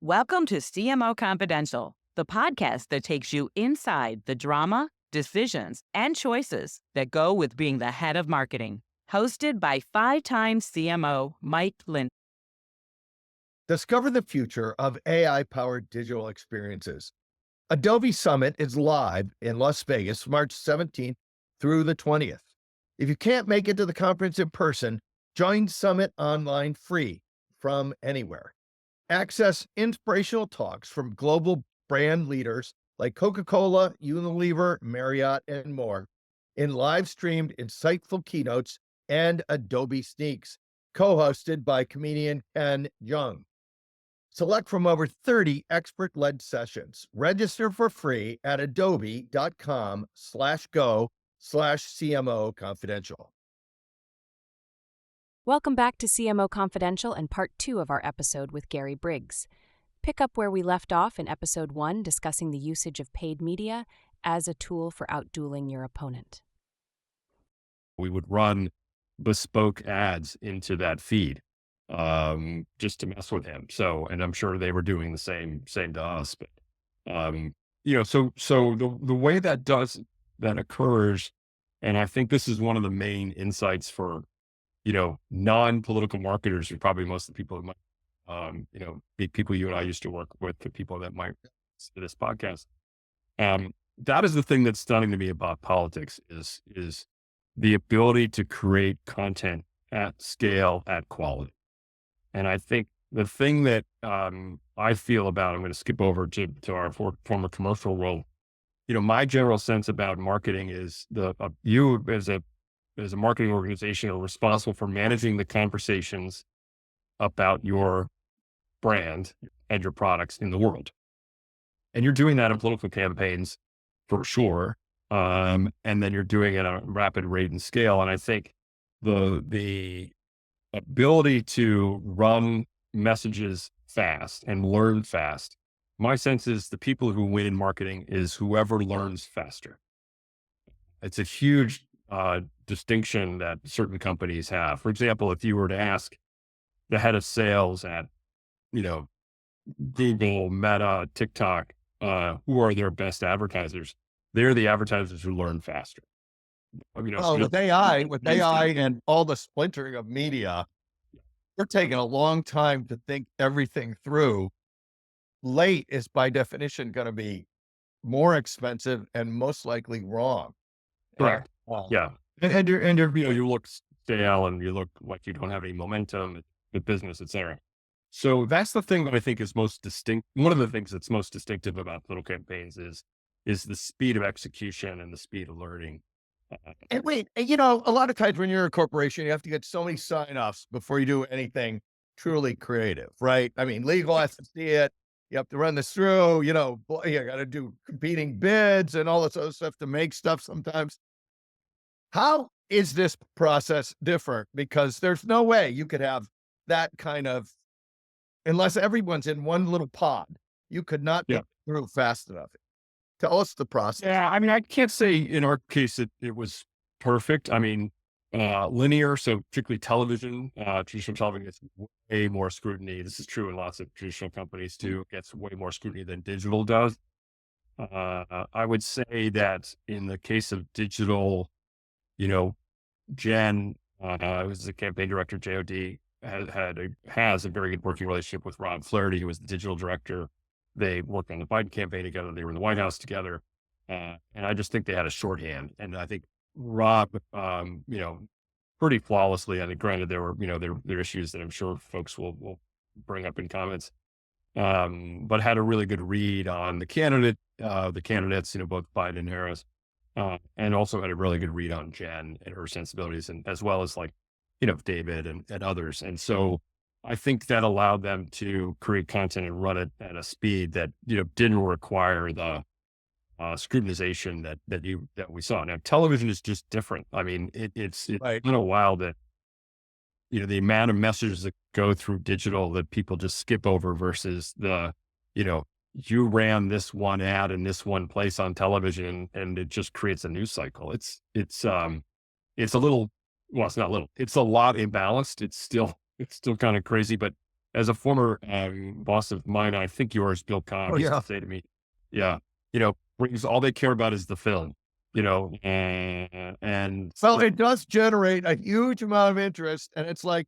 Welcome to CMO Confidential, the podcast that takes you inside the drama, decisions, and choices that go with being the head of marketing. Hosted by five-time CMO Mike Lynn. Discover the future of AI-powered digital experiences. Adobe Summit is live in Las Vegas, March 17th through the 20th. If you can't make it to the conference in person, join Summit online free from anywhere. Access inspirational talks from global brand leaders like Coca-Cola, Unilever, Marriott, and more in live-streamed insightful keynotes and Adobe Sneaks, co-hosted by comedian Ken Jeong. Select from over 30 expert-led sessions. Register for free at adobe.com/go/CMO confidential. Welcome back to CMO Confidential and part 2 of our episode with Gary Briggs. Pick up where we left off in episode 1, discussing the usage of paid media as a tool for outdueling your opponent. We would run bespoke ads into that feed just to mess with him. So, and I'm sure they were doing the same to us. But so the way that occurs, and I think this is one of the main insights for non-political marketers, are probably most of the people who might be people you and I used to work with, the people that might listen to this podcast. That is the thing that's stunning to me about politics is the ability to create content at scale, at quality. And I think the thing that I feel about, I'm going to skip over to our former commercial role. My general sense about marketing is you as a marketing organization are responsible for managing the conversations about your brand and your products in the world. And you're doing that in political campaigns for sure. And then you're doing it at a rapid rate and scale. And I think the ability to run messages fast and learn fast, my sense is the people who win in marketing is whoever learns faster. It's a huge distinction that certain companies have. For example, if you were to ask the head of sales at, Google, Meta, TikTok, who are their best advertisers? They're the advertisers who learn faster. With AI and all the splintering of media, we're taking a long time to think everything through. Late is by definition going to be more expensive and most likely wrong. Correct. Yeah. And you look stale and you look like you don't have any momentum with business, et cetera. So that's the thing that I think is most distinct. One of the things that's most distinctive about political campaigns is the speed of execution and the speed of learning. And wait, a lot of times when you're a corporation, you have to get so many sign-offs before you do anything truly creative, right? I mean, legal has to see it. You have to run this through, you got to do competing bids and all this other stuff to make stuff sometimes. How is this process different? Because there's no way you could have that kind of, unless everyone's in one little pod, you could not get through fast enough. Tell us the process. Yeah, I mean, I can't say in our case it was perfect. I mean, linear, so particularly television, traditional television gets way more scrutiny. This is true in lots of traditional companies too. It gets way more scrutiny than digital does. I would say that in the case of digital, Jen, who's the campaign director, JOD, has a very good working relationship with Rob Flaherty, who was the digital director. They worked on the Biden campaign together. They were in the White House together. And I just think they had a shorthand. And I think Rob, pretty flawlessly, I think, granted, there were, there are issues that I'm sure folks will bring up in comments, but had a really good read on the candidates, both Biden and Harris, and also had a really good read on Jen and her sensibilities, and as well as David and others. And so I think that allowed them to create content and run it at a speed that, didn't require the scrutinization that we saw. Now, television is just different. I mean, it's Right. been a while that, the amount of messages that go through digital that people just skip over versus you ran this one ad in this one place on television and it just creates a news cycle. It's a little, well, it's not little, it's a lot imbalanced. It's still kind of crazy, but as a former boss of mine, I think yours, Bill Oh, Cobb, used yeah. to say to me, yeah, Briggs, all they care about is the film, and Well, it does generate a huge amount of interest, and it's like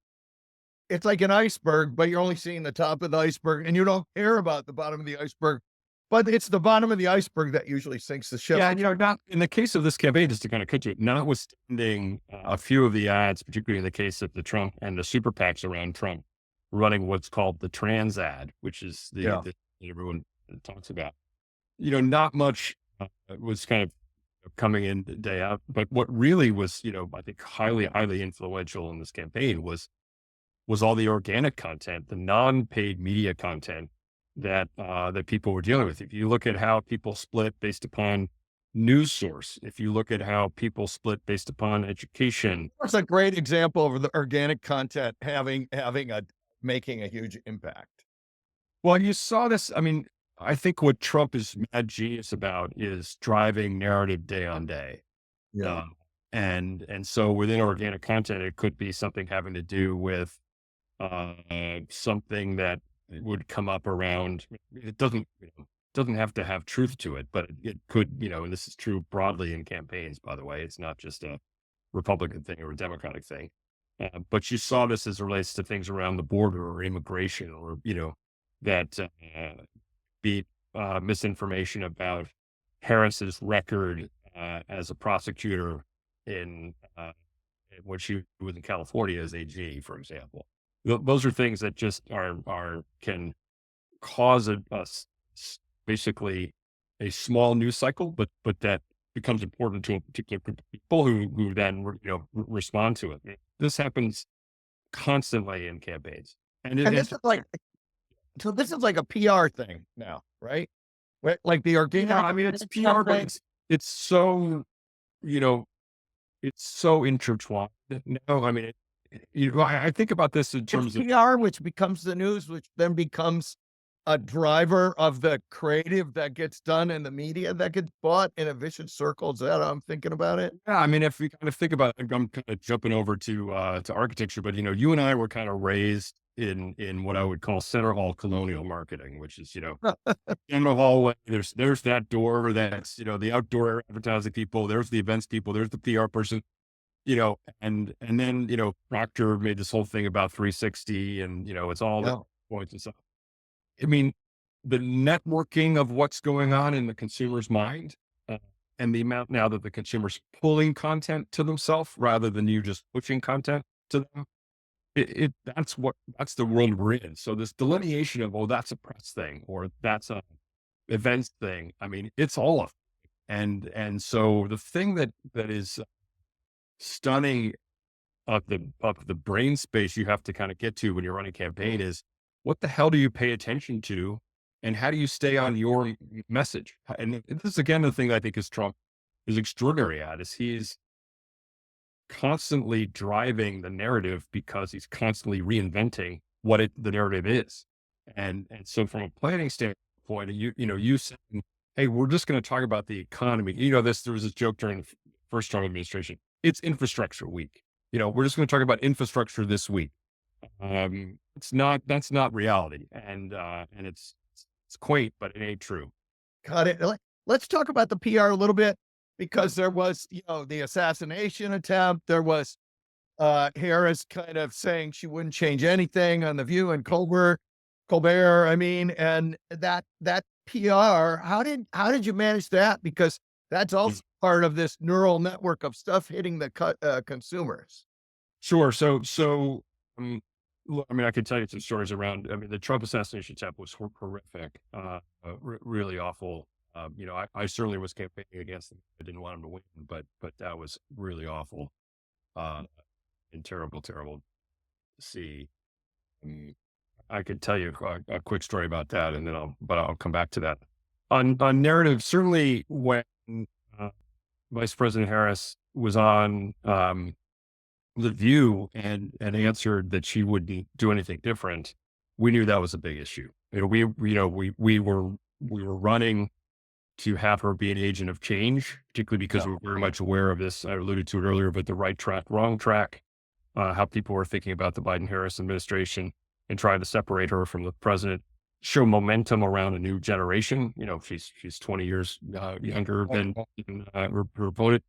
an iceberg, but you're only seeing the top of the iceberg, and you don't care about the bottom of the iceberg. But it's the bottom of the iceberg that usually sinks the ship. yeah, not in the case of this campaign, just to kind of cut you, notwithstanding a few of the ads, particularly in the case of the Trump and the super PACs around Trump, running what's called the trans ad, which is Yeah. the everyone talks about. Not much was kind of coming in day out, but what really was, I think highly influential in this campaign was all the organic content, the non-paid media content that people were dealing with. If you look at how people split based upon news source, if you look at how people split based upon education, That's a great example of the organic content having a making a huge impact. well, you saw this. I mean, I think what Trump is mad genius about is driving narrative day on day. Yeah. Um, and so within organic content, it could be something having to do with uh, something that would come up around. It doesn't have to have truth to it, but it could, and this is true broadly in campaigns, by the way. It's not just a Republican thing or a Democratic thing. But you saw this as it relates to things around the border or immigration or, that be misinformation about Harris's record as a prosecutor in when she was in California as AG, for example. Those are things that just can cause basically a small news cycle, but that becomes important to a particular group of people who then respond to it. This happens constantly in campaigns, and And this is like this is like a PR thing now, right? Right, like the organic. yeah, I mean it's PR, but it's so you know it's so intertwined. No, I mean I think about this in It's terms of PR, which becomes the news, which then becomes a driver of the creative that gets done in the media that gets bought in a vicious circle. Is that how I'm thinking about it? yeah, I mean if we kind of think about it, I'm kind of jumping over to architecture, but you and I were kind of raised in what I would call center hall colonial marketing, which is in the hallway, there's that door that's, the outdoor advertising people, there's the events people, there's the PR person, and then, Proctor made this whole thing about 360 and, it's all the Yeah. points and stuff. I mean, the networking of what's going on in the consumer's mind, uh, and the amount now that the consumer's pulling content to themselves rather than you just pushing content to them. That's the world we're in. So this delineation of, oh, that's a press thing or that's a events thing. I mean, it's all of it. And so the thing that is stunning of the brain space you have to kind of get to when you're running a campaign is what the hell do you pay attention to and how do you stay on your message? And this is again the thing I think is Trump is extraordinary at is he's constantly driving the narrative because he's constantly reinventing what the narrative is. And so from a planning standpoint, you saying, hey, we're just going to talk about the economy. There was this joke during the first Trump administration. It's infrastructure week. We're just going to talk about infrastructure this week. That's not reality. And it's quaint, but it ain't true. Got it. Let's talk about the PR a little bit because there was, the assassination attempt. There was Harris kind of saying she wouldn't change anything on The View and Colbert. I mean, and that PR, how did you manage that? Because that's also part of this neural network of stuff hitting the consumers. Sure. So, look, I mean, I could tell you some stories around. I mean, the Trump assassination attempt was horrific, really awful. I certainly was campaigning against him. I didn't want him to win, but that was really awful, uh, and terrible, terrible to see. Um, I could tell you a quick story about that, and then I'll come back to that. On narrative, certainly when uh, Vice President Harris was on. The View and answered that she wouldn't do anything different, we knew that was a big issue. We were running to have her be an agent of change, particularly because Yeah. we were very much aware of this. I alluded to it earlier, but the right track, wrong track, how people were thinking about the Biden Harris administration. and trying to separate her from the president, show momentum around a new generation. She's 20 years younger than her opponent.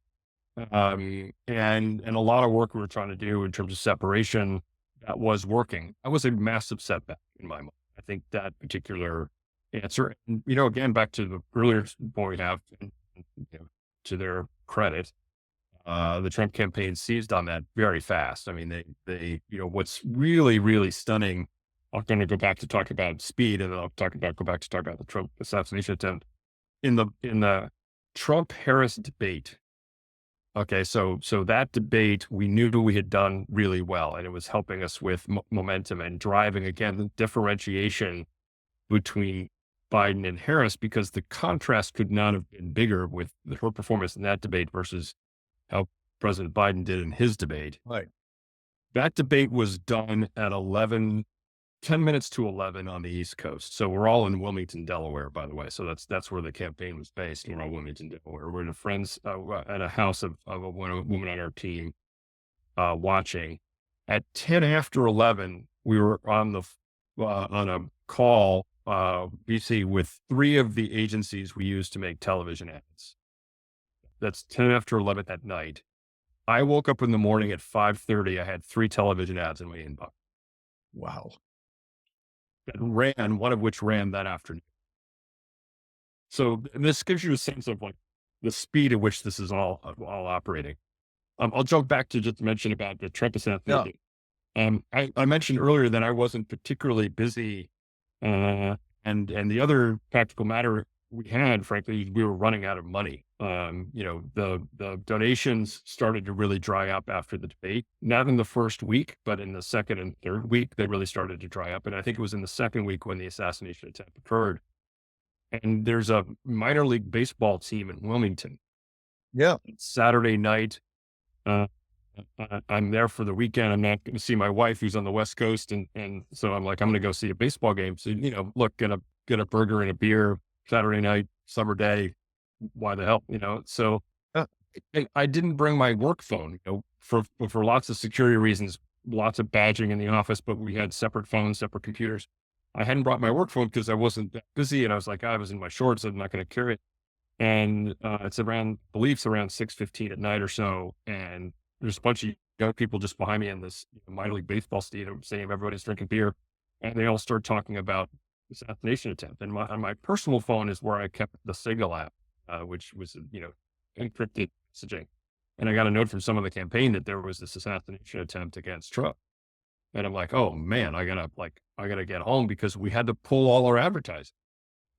And a lot of work we were trying to do in terms of separation that was working. That was a massive setback in my mind. I think that particular answer, and, again, back to the earlier point we have, and, to their credit, the Trump campaign seized on that very fast. I mean, what's really, really stunning, I'm going to go back to talk about speed, and then go back to talk about the Trump assassination attempt in the Trump Harris debate. Okay, so that debate, we knew we had done really well, and it was helping us with momentum and driving, again, the differentiation between Biden and Harris, because the contrast could not have been bigger with her performance in that debate versus how President Biden did in his debate. Right. That debate was done at 10 minutes to 11 on the East Coast. So we're all in Wilmington, Delaware, by the way. So that's where the campaign was based. We're all Wilmington, Delaware. We're in at a house of a woman on our team watching. At 10 after 11, we were on a call, BC, with 3 of the agencies we use to make television ads. That's 10 after 11 at night. I woke up in the morning at 5:30. I had 3 television ads in my inbox. Wow. One of which ran that afternoon. So this gives you a sense of like the speed at which this is all operating. I'll jump back to just mention about the Trump assassination. I mentioned earlier that I wasn't particularly busy, and the other practical matter we had, frankly, we were running out of money. The donations started to really dry up after the debate, not in the first week, but in the second and third week, they really started to dry up. And I think it was in the second week when the assassination attempt occurred. And there's a minor league baseball team in Wilmington. Yeah. It's Saturday night. I'm there for the weekend. I'm not going to see my wife who's on the West Coast. And so I'm like, I'm going to go see a baseball game. So, look, get a burger and a beer Saturday night, summer day. Why the hell, So I didn't bring my work phone, for lots of security reasons, lots of badging in the office, but we had separate phones, separate computers. I hadn't brought my work phone because I wasn't that busy, and I was like, I was in my shorts, I'm not going to carry it. And it's around 6:15 at night or so, and there's a bunch of young people just behind me in this minor league baseball stadium, saying everybody's drinking beer, and they all start talking about the assassination attempt. And on my personal phone is where I kept the Signal app, which was, encrypted messaging. And I got a note from some of the campaign that there was this assassination attempt against Trump. And I'm like, oh man, I gotta get home because we had to pull all our advertising.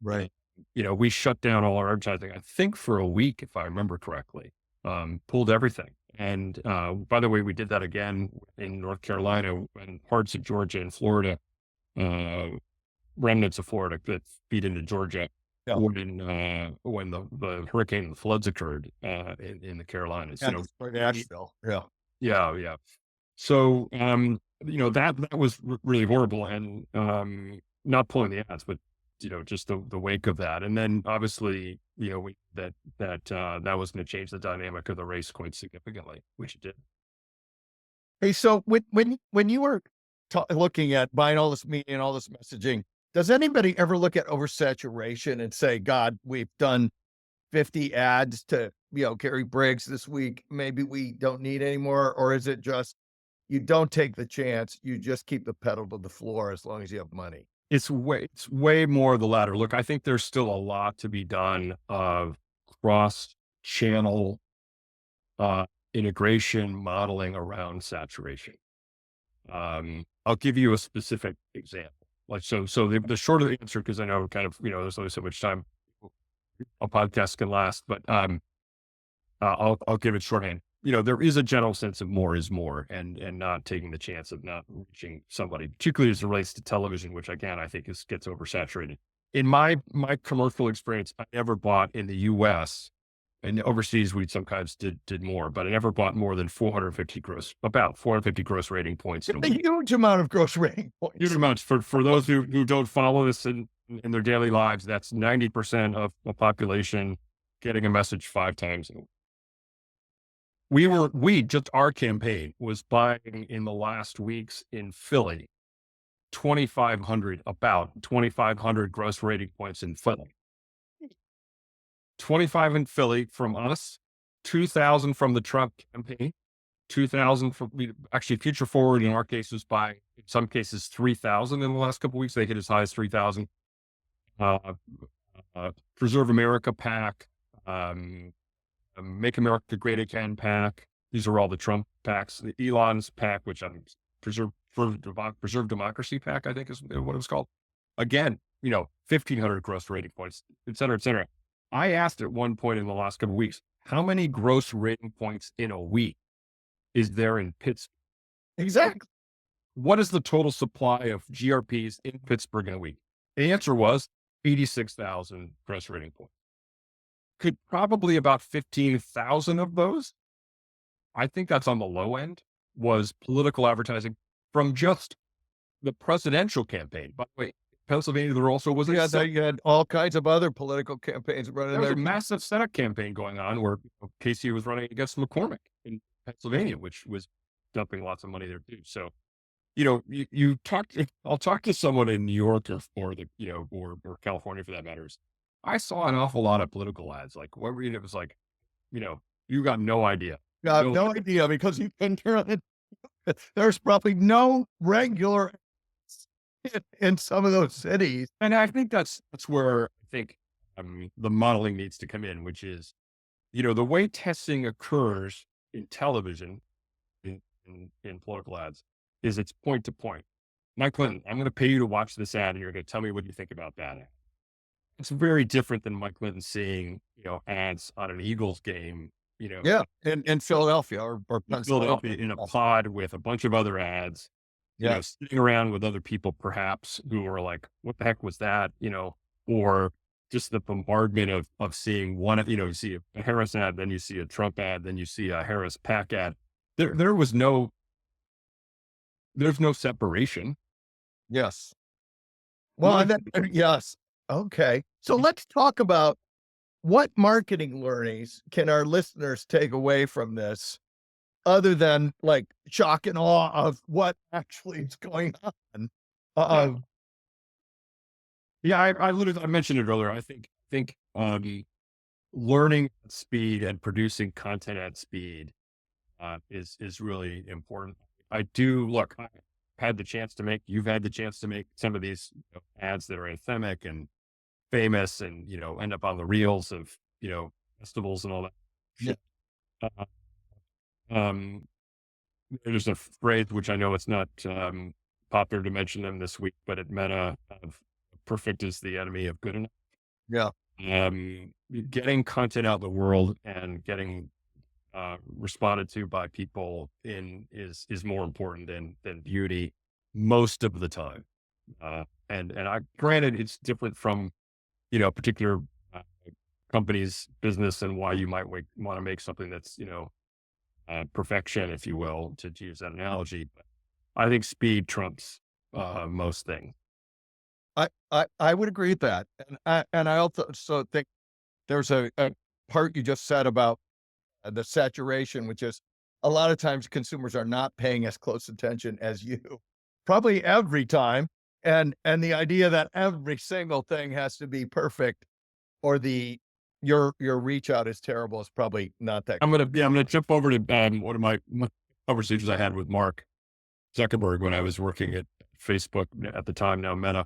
Right. We shut down all our advertising, I think for a week, if I remember correctly, pulled everything. And, by the way, we did that again in North Carolina and parts of Georgia and Florida, remnants of Florida that feed into Georgia. Yeah. When the hurricane and the floods occurred in the Carolinas. Nashville. Yeah. Yeah. So, that was really horrible, and not pulling the ads, but just the wake of that, and then obviously, that was going to change the dynamic of the race quite significantly, which it did. Hey, so when you were looking at buying all this media and all this messaging, does anybody ever look at oversaturation and say, God, we've done 50 ads to, Gary Briggs this week. Maybe we don't need any more? Or is it just, you don't take the chance, you just keep the pedal to the floor as long as you have money? It's way more the latter. Look, I think there's still a lot to be done of cross-channel integration modeling around saturation. I'll give you a specific example. So the short of the answer, because I know kind of, there's only so much time a podcast can last, but I'll give it shorthand. There is a general sense of more is more, and not taking the chance of not reaching somebody, particularly as it relates to television, which again, I think gets oversaturated. In my commercial experience, I never bought in the US, and overseas we sometimes did more, but I never bought more than 450 gross rating points. A huge amount of gross rating points. Huge amounts. For those who don't follow this in their daily lives, that's 90% of the population getting a message 5 times in a week. Our campaign was buying in the last weeks in Philly about 2,500 gross rating points in Philly. 25 in Philly from us, 2,000 from the Trump campaign, 2,000 from actually Future Forward in our case was by, in some cases, 3,000 in the last couple of weeks. They hit as high as 3,000. Preserve America PAC, Make America Great Again PAC. These are all the Trump PACs. The Elon's PAC, which I'm Preserve Democracy PAC, I think is what it was called. Again, 1,500 gross rating points, et cetera, et cetera. I asked at one point in the last couple of weeks, how many gross rating points in a week is there in Pittsburgh? Exactly. What is the total supply of GRPs in Pittsburgh in a week? The answer was 86,000 gross rating points. Could probably about 15,000 of those, I think that's on the low end, was political advertising from just the presidential campaign. By the way, Pennsylvania, there also was You had all kinds of other political campaigns running there was there. a massive Senate campaign going on where Casey was running against McCormick in Pennsylvania, which was dumping lots of money there too. So, I'll talk to someone in New York or California for that matters. I saw an awful lot of political ads. Like it was like, you got no idea. You have no idea because you can turn it. There's probably no regular in some of those cities. And I think that's where I think the modeling needs to come in, which is, the way testing occurs in television, in political ads, is it's point to point. Mike Clinton, I'm going to pay you to watch this ad, and you're going to tell me what you think about that ad. It's very different than Mike Clinton seeing, ads on an Eagles game, Yeah, in Philadelphia or Philadelphia in a pod with a bunch of other ads. Yeah. Sitting around with other people, perhaps, who are like, what the heck was that? Or just the bombardment of seeing one, you see a Harris ad, then you see a Trump ad, then you see a Harris PAC ad. There's no separation. Yes. Well, yes. Okay. So let's talk about what marketing learnings can our listeners take away from this other than like shock and awe of what actually is going on. I mentioned it earlier. I think learning at speed and producing content at speed is really important. I've had the chance to make some of these ads that are anthemic and famous and, end up on the reels of, festivals and all that. Yeah. There's a phrase, which I know it's not popular to mention them this week, but at Meta, perfect is the enemy of good enough. Yeah. Getting content out in the world and getting responded to by people is more important than beauty most of the time. And granted, it's different from, particular company's business and why you might want to make something that's, perfection, if you will, to use that analogy. But I think speed trumps most things. I would agree with that. And I also think there's a part you just said about the saturation, which is a lot of times consumers are not paying as close attention as you, probably every time. And the idea that every single thing has to be perfect or your reach out is terrible is probably not that. I'm gonna jump over to one of my conversations I had with Mark Zuckerberg when I was working at Facebook at the time, now Meta.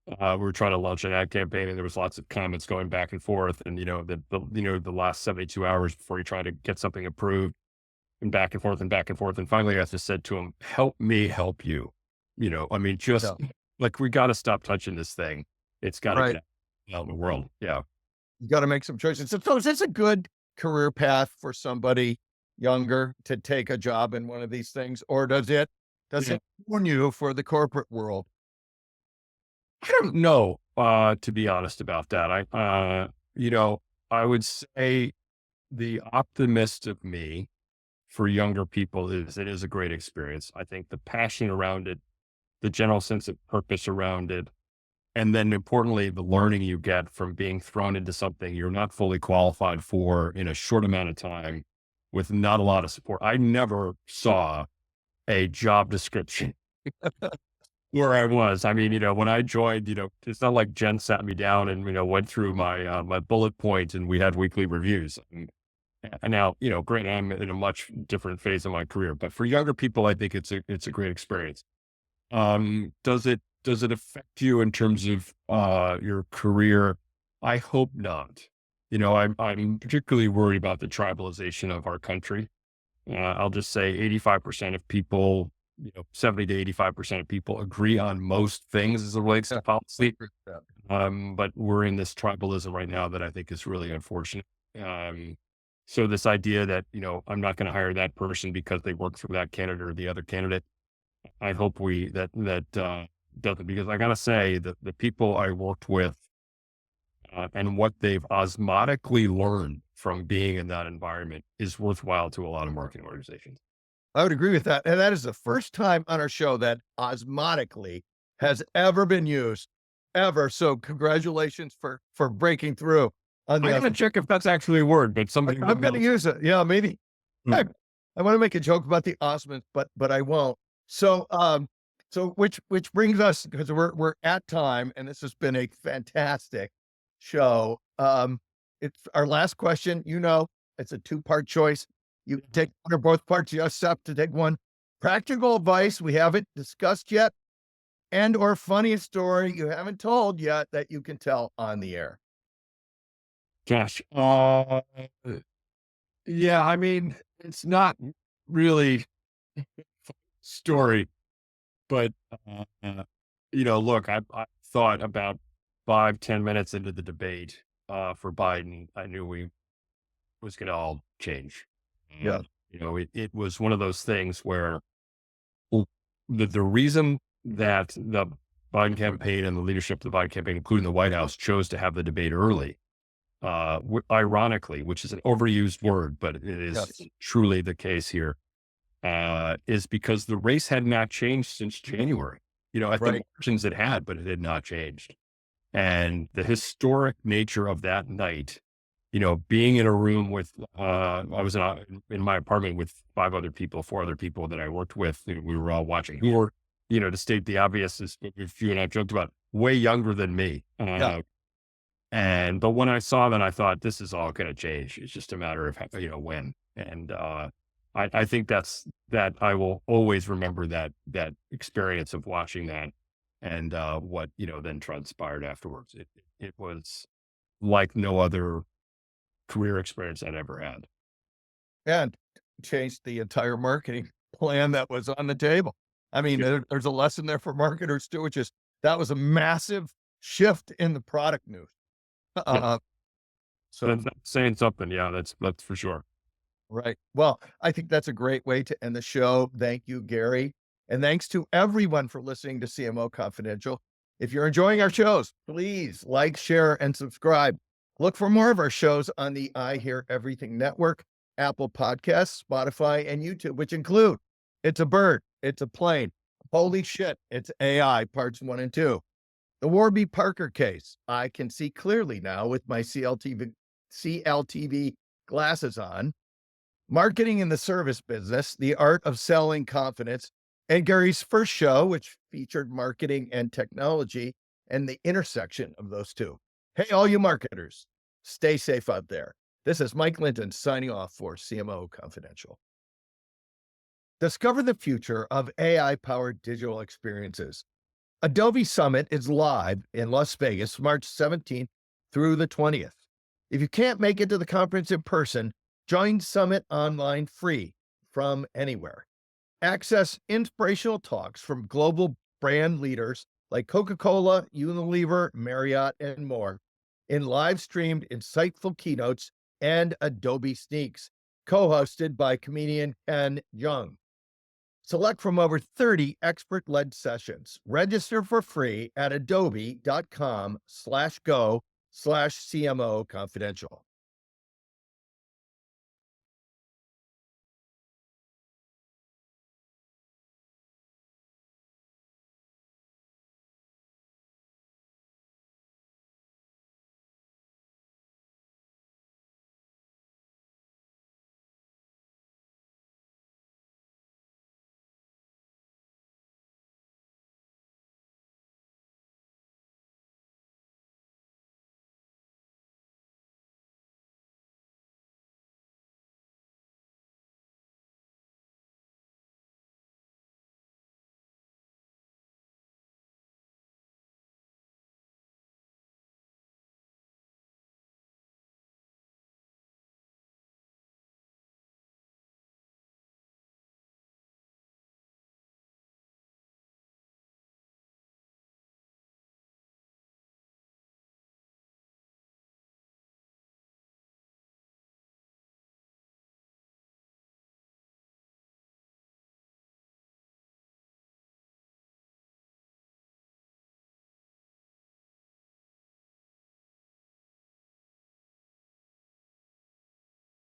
We were trying to launch an ad campaign, and there was lots of comments going back and forth. And the last 72 hours before you try to get something approved, and back and forth and back and forth. And finally, I just said to him, "Help me help you." Like we got to stop touching this thing. It's got to get out in the world. Yeah. You got to make some choices. So is this a good career path for somebody younger to take a job in one of these things, or does it warn you for the corporate world? I don't know, to be honest about that. I would say the optimist of me for younger people is it is a great experience. I think the passion around it, the general sense of purpose around it, and then importantly, the learning you get from being thrown into something you're not fully qualified for in a short amount of time with not a lot of support. I never saw a job description where I was. I mean, when I joined, it's not like Jen sat me down and, went through my bullet points and we had weekly reviews. And now, granted, I'm in a much different phase of my career, but for younger people, I think it's a great experience. Does it affect you in terms of your career? I hope not. I'm particularly worried about the tribalization of our country. I'll just say 85% of people, 70 to 85% of people agree on most things as it relates to policy. Yeah. But we're in this tribalism right now that I think is really unfortunate. So this idea that, I'm not going to hire that person because they work for that candidate or the other candidate, I hope that doesn't, because I gotta say that the people I worked with and what they've osmotically learned from being in that environment is worthwhile to a lot of marketing organizations. I would agree with that. And that is the first time on our show that osmotically has ever been used ever. So congratulations for breaking through on I the gotta check if that's actually a word, but somebody I'm going to use it. Yeah, maybe. Hmm. I want to make a joke about the Osmonds, but I won't. So, which brings us, because we're at time, and this has been a fantastic show. It's our last question. It's a two-part choice. You can take one or both parts. You just have to take one. Practical advice we haven't discussed yet, and or funniest story you haven't told yet that you can tell on the air. Gosh, yeah, I mean, it's not really story, but look, I thought about 5, 10 minutes into the debate for Biden, I knew we was going to all change. Yeah, It was one of those things where w- the reason that the Biden campaign and the leadership of the Biden campaign, including the White House, chose to have the debate early, ironically, which is an overused word, but it is yes, truly the case here, is because the race had not changed since January. At the right. margins it had, but it had not changed. And the historic nature of that night, being in a room with, I was in my apartment with 5 other people, 4 other people that I worked with. We were all watching who were, to state the obvious, as you and I joked about, way younger than me. Yeah. But when I saw that, I thought this is all going to change. It's just a matter of, when. And I think that I will always remember that experience of watching that and what, then transpired afterwards. It was like no other career experience I'd ever had. And changed the entire marketing plan that was on the table. I mean, Yeah. there's a lesson there for marketers too, which is that was a massive shift in the product news. Yeah. Uh, so That's saying something. Yeah, that's for sure. right. Well, I think that's a great way to end the show. Thank you, Gary. And thanks to everyone for listening to CMO Confidential. If you're enjoying our shows, please like, share, and subscribe. Look for more of our shows on the I Hear Everything Network, Apple Podcasts, Spotify, and YouTube, which include It's a Bird, It's a Plane, Holy Shit, It's AI, Parts 1 and 2. The Warby Parker case. I can see clearly now with my CLTV glasses on. Marketing in the Service Business, The Art of Selling Confidence, and Gary's first show, which featured marketing and technology and the intersection of those two. Hey, all you marketers, stay safe out there. This is Mike Linton signing off for CMO Confidential. Discover the future of AI-powered digital experiences. Adobe Summit is live in Las Vegas, March 17th through the 20th. If you can't make it to the conference in person, join Summit online free from anywhere. Access inspirational talks from global brand leaders like Coca-Cola, Unilever, Marriott, and more in live-streamed insightful keynotes and Adobe Sneaks, co-hosted by comedian Ken Jeong. Select from over 30 expert-led sessions. Register for free at adobe.com/go/CMO confidential.